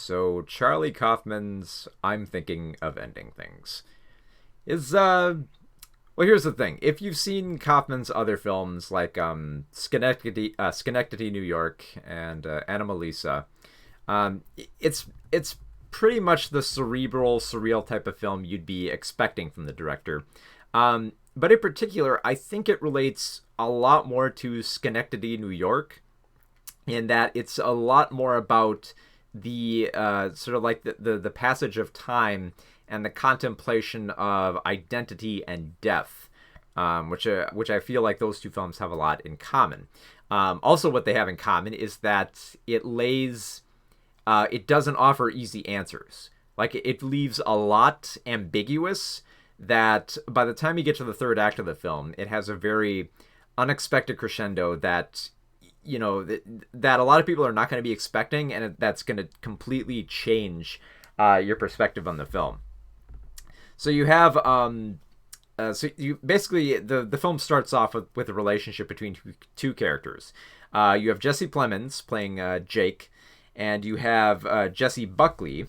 So Charlie Kaufman's I'm Thinking of Ending Things is well, here's the thing. If you've seen Kaufman's other films like Schenectady, New York and Anomalisa, it's pretty much the cerebral, surreal type of film you'd be expecting from the director. But in particular, I think it relates a lot more to Schenectady, New York, in that it's a lot more about the sort of like the passage of time and the contemplation of identity and death, which I feel like those two films have a lot in common. Also, what they have in common is that it doesn't offer easy answers. Like it leaves a lot ambiguous. That by the time you get to the third act of the film, it has a very unexpected crescendo that that a lot of people are not going to be expecting, and that's going to completely change your perspective on the film. So you have so you basically the film starts off with a relationship between two characters. You have Jesse Plemons playing Jake, and you have Jesse Buckley,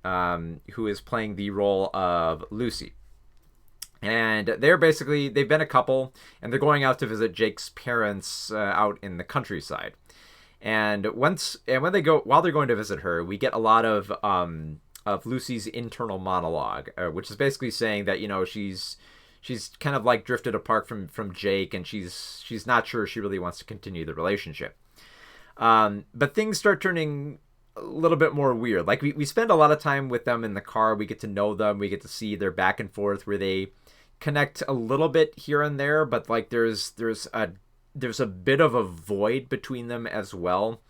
who is playing the role of Lucy. And they've been a couple, and they're going out to visit Jake's parents out in the countryside. And when while they're going to visit her, we get a lot of Lucy's internal monologue, which is basically saying that she's kind of like drifted apart from Jake, and she's not sure she really wants to continue the relationship. But things start turning a little bit more weird. Like we spend a lot of time with them in the car. We get to know them. We get to see their back and forth where they connect a little bit here and there, but like there's a bit of a void between them as well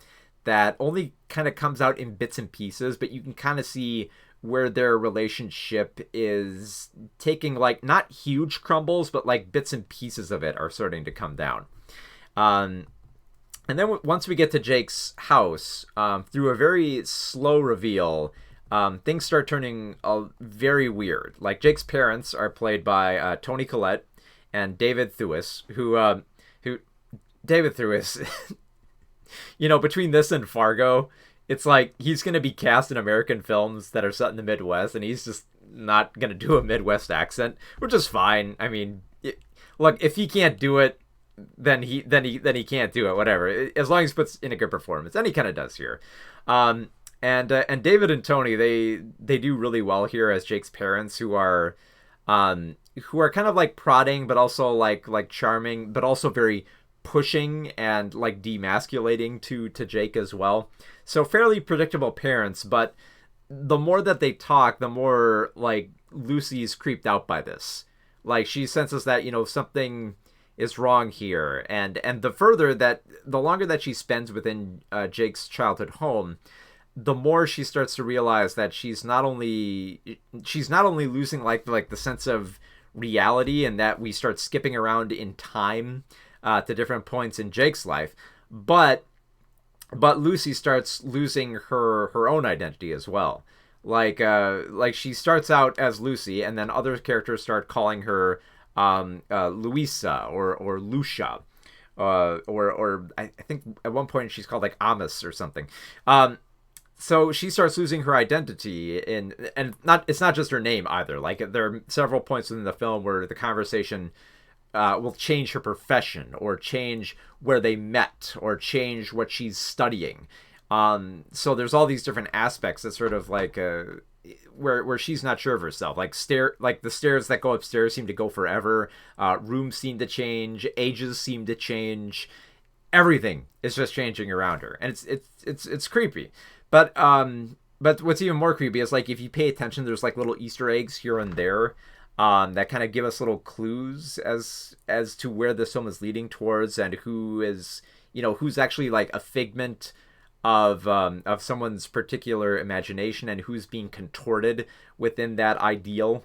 that only kind of comes out in bits and pieces, but you can kind of see where their relationship is taking like not huge crumbles, but like bits and pieces of it are starting to come down. And then once we get to Jake's house, through a very slow reveal, things start turning very weird. Like Jake's parents are played by Tony Collette and David Thewlis, who David Thewlis, between this and Fargo, it's like he's going to be cast in American films that are set in the Midwest, and he's just not going to do a Midwest accent, which is fine. I mean, look, if he can't do it, then he can't do it. Whatever, as long as he puts in a good performance, and he kind of does here. And David and Tony, they do really well here as Jake's parents, who are kind of like prodding, but also like charming, but also very pushing and like demasculating to Jake as well. So fairly predictable parents, but the more that they talk, the more like Lucy's creeped out by this. Like she senses that something is wrong here, and the longer that she spends within Jake's childhood home, the more she starts to realize that she's not only losing like the sense of reality, and that we start skipping around in time to different points in Jake's life, but Lucy starts losing her own identity as well. Like she starts out as Lucy, and then other characters start calling her Louisa or Lucia, or I think at one point she's called like Amos or something. So she starts losing her identity, and it's not just her name either. Like there are several points in the film where the conversation will change her profession, or change where they met, or change what she's studying. So there's all these different aspects that sort of like where she's not sure of herself. Like the stairs that go upstairs seem to go forever. Rooms seem to change. Ages seem to change. Everything is just changing around her, and it's creepy. But what's even more creepy is like if you pay attention, there's like little Easter eggs here and there that kind of give us little clues as to where this film is leading towards, and who's actually like a figment of someone's particular imagination, and who's being contorted within that ideal.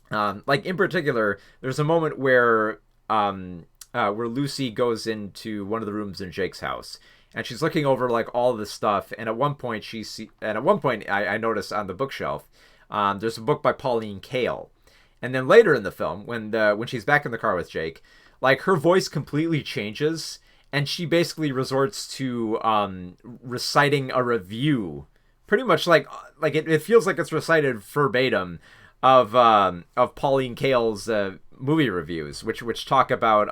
Like in particular, there's a moment where Lucy goes into one of the rooms in Jake's house, and she's looking over like all this stuff. And at one point I noticed on the bookshelf, there's a book by Pauline Kael. And then later in the film, when she's back in the car with Jake, like her voice completely changes, and she basically resorts to reciting a review pretty much like it feels like it's recited verbatim of Pauline Kael's movie reviews, which talk about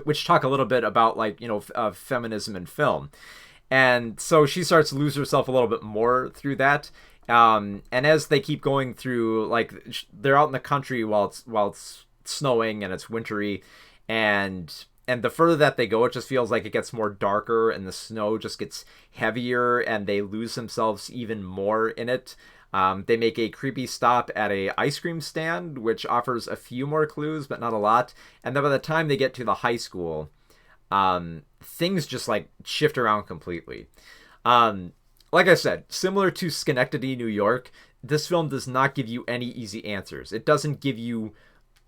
which talk a little bit about like feminism in film. And so she starts to lose herself a little bit more through that. And as they keep going through, like they're out in the country while it's snowing and it's wintry, and the further that they go, it just feels like it gets more darker and the snow just gets heavier and they lose themselves even more in it. They make a creepy stop at a ice cream stand, which offers a few more clues, but not a lot. And then by the time they get to the high school, things just like shift around completely. Like I said, similar to Schenectady, New York, this film does not give you any easy answers. It doesn't give you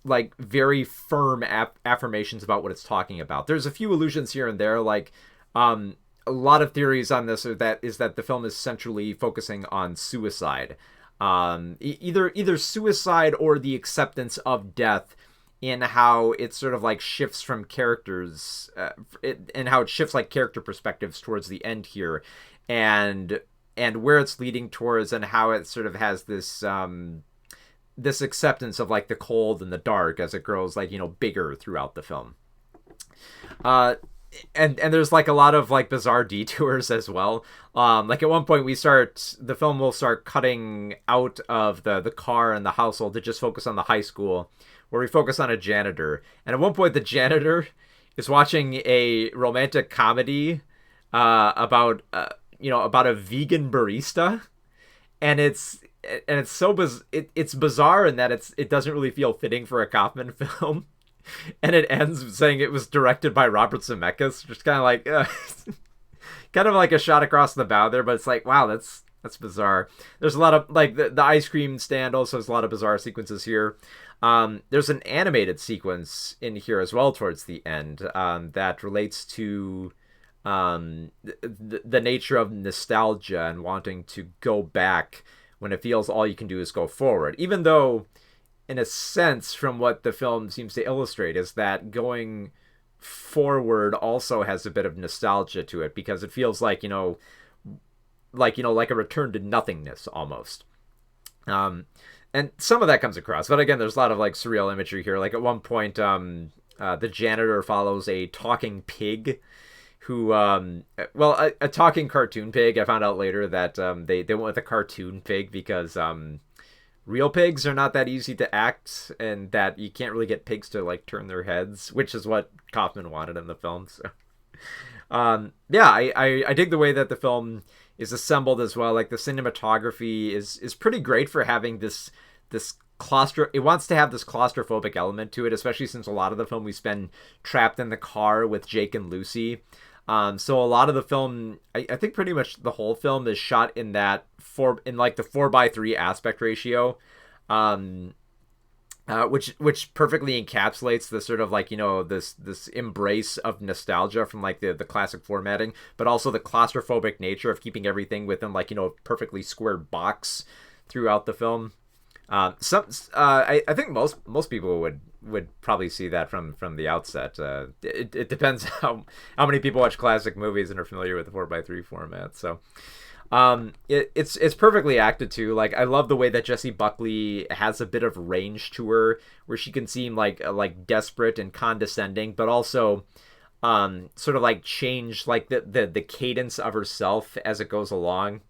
like very firm affirmations about what it's talking about. There's a few allusions here and there, like a lot of theories on this is that the film is centrally focusing on suicide, either suicide or the acceptance of death, in how it sort of like shifts from characters, and how it shifts like character perspectives towards the end here, and where it's leading towards, and how it sort of has this this acceptance of like the cold and the dark as it grows like bigger throughout the film. And there's like a lot of like bizarre detours as well. Like at one point the film will start cutting out of the car and the household to just focus on the high school, where we focus on a janitor. And at one point the janitor is watching a romantic comedy about a vegan barista, and it's so it's bizarre in that it doesn't really feel fitting for a Kaufman film. And it ends saying it was directed by Robert Zemeckis, just kind of like kind of like a shot across the bow there, but it's like, wow, that's bizarre. There's a lot of like the ice cream stand also has a lot of bizarre sequences here. There's an animated sequence in here as well towards the end that relates to the nature of nostalgia and wanting to go back when it feels all you can do is go forward. Even though, in a sense, from what the film seems to illustrate, is that going forward also has a bit of nostalgia to it, because it feels like, like a return to nothingness almost. And some of that comes across, but again, there's a lot of like surreal imagery here. Like at one point, the janitor follows a talking pig who, a talking cartoon pig. I found out later that they went with a cartoon pig because real pigs are not that easy to act, and that you can't really get pigs to like turn their heads, which is what Kaufman wanted in the film. So, I dig the way that the film is assembled as well. Like the cinematography is pretty great for having this it wants to have this claustrophobic element to it, especially since a lot of the film we spend trapped in the car with Jake and Lucy. So a lot of the film, I think pretty much the whole film is shot in that like the 4:3 aspect ratio, which perfectly encapsulates the sort of like, this embrace of nostalgia from like the classic formatting, but also the claustrophobic nature of keeping everything within like, a perfectly squared box throughout the film. I think most people would probably see that from the outset. It depends how many people watch classic movies and are familiar with the 4:3 format. So, it's perfectly acted to. Like, I love the way that Jessie Buckley has a bit of range to her, where she can seem like desperate and condescending, but also sort of like change like the cadence of herself as it goes along.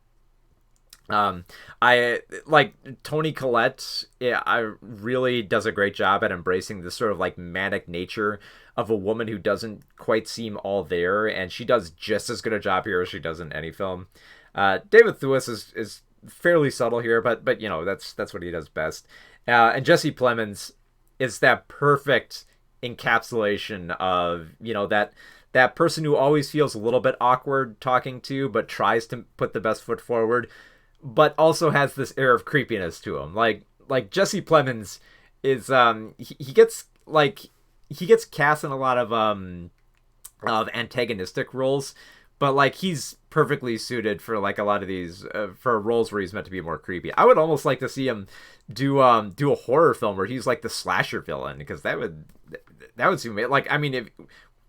I like Toni Collette. I really does a great job at embracing this sort of like manic nature of a woman who doesn't quite seem all there, and she does just as good a job here as she does in any film. David Thewlis is fairly subtle here, but that's what he does best. And Jesse Plemons is that perfect encapsulation of that person who always feels a little bit awkward talking to, but tries to put the best foot forward, but also has this air of creepiness to him. Like Jesse Plemons is he gets cast in a lot of antagonistic roles, but like he's perfectly suited for like a lot of these for roles where he's meant to be more creepy. I would almost like to see him do a horror film where he's like the slasher villain, because that would seem like, I mean, if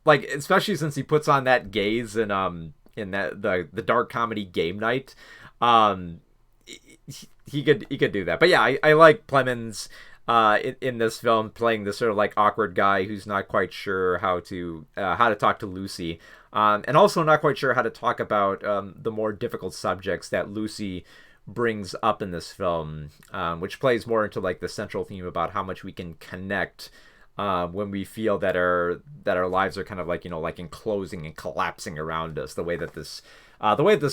like, especially since he puts on that gaze in in that the dark comedy Game Night. Um, he could do that. But yeah, I like Plemons in this film playing this sort of like awkward guy who's not quite sure how to talk to Lucy, and also not quite sure how to talk about the more difficult subjects that Lucy brings up in this film, which plays more into like the central theme about how much we can connect when we feel that our lives are kind of like, like enclosing and collapsing around us, the way that this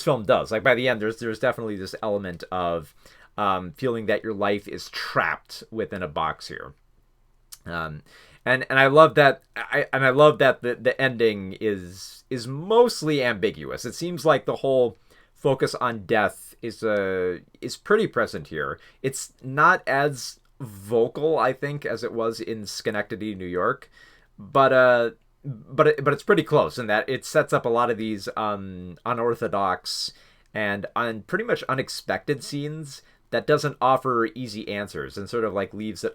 film does. Like by the end, there's definitely this element of feeling that your life is trapped within a box here. And I love that. I love that the ending is mostly ambiguous. It seems like the whole focus on death is pretty present here. It's not as vocal, I think, as it was in Schenectady, New York, but it's pretty close in that it sets up a lot of these unorthodox and pretty much unexpected scenes that doesn't offer easy answers, and sort of like leaves a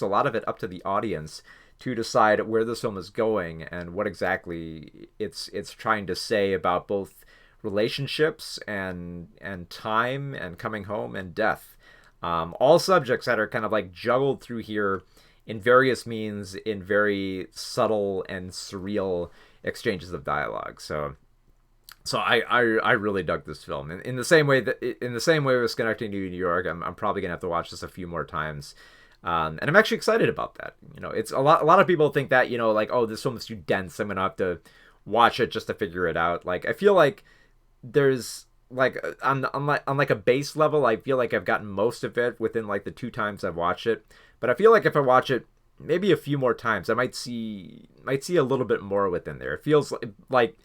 lot of it up to the audience to decide where this film is going and what exactly it's trying to say about both relationships and time and coming home and death. All subjects that are kind of like juggled through here in various means, in very subtle and surreal exchanges of dialogue. So I really dug this film. In the same way with Schenectady, New York, I'm probably gonna have to watch this a few more times. And I'm actually excited about that. It's a lot of people think that, like, oh, this film is too dense, I'm gonna have to watch it just to figure it out. Like, I feel like there's like on like a base level, I feel like I've gotten most of it within like the 2 times I've watched it. But I feel like if I watch it maybe a few more times, I might see a little bit more within there. It feels like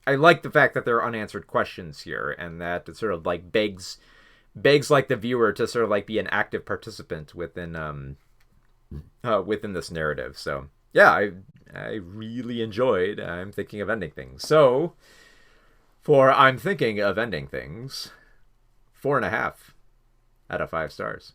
I like the fact that there are unanswered questions here, and that it sort of like begs like the viewer to sort of like be an active participant within this narrative. So yeah, I really enjoyed I'm Thinking of Ending Things. So for I'm Thinking of Ending Things, 4.5 out of 5 stars.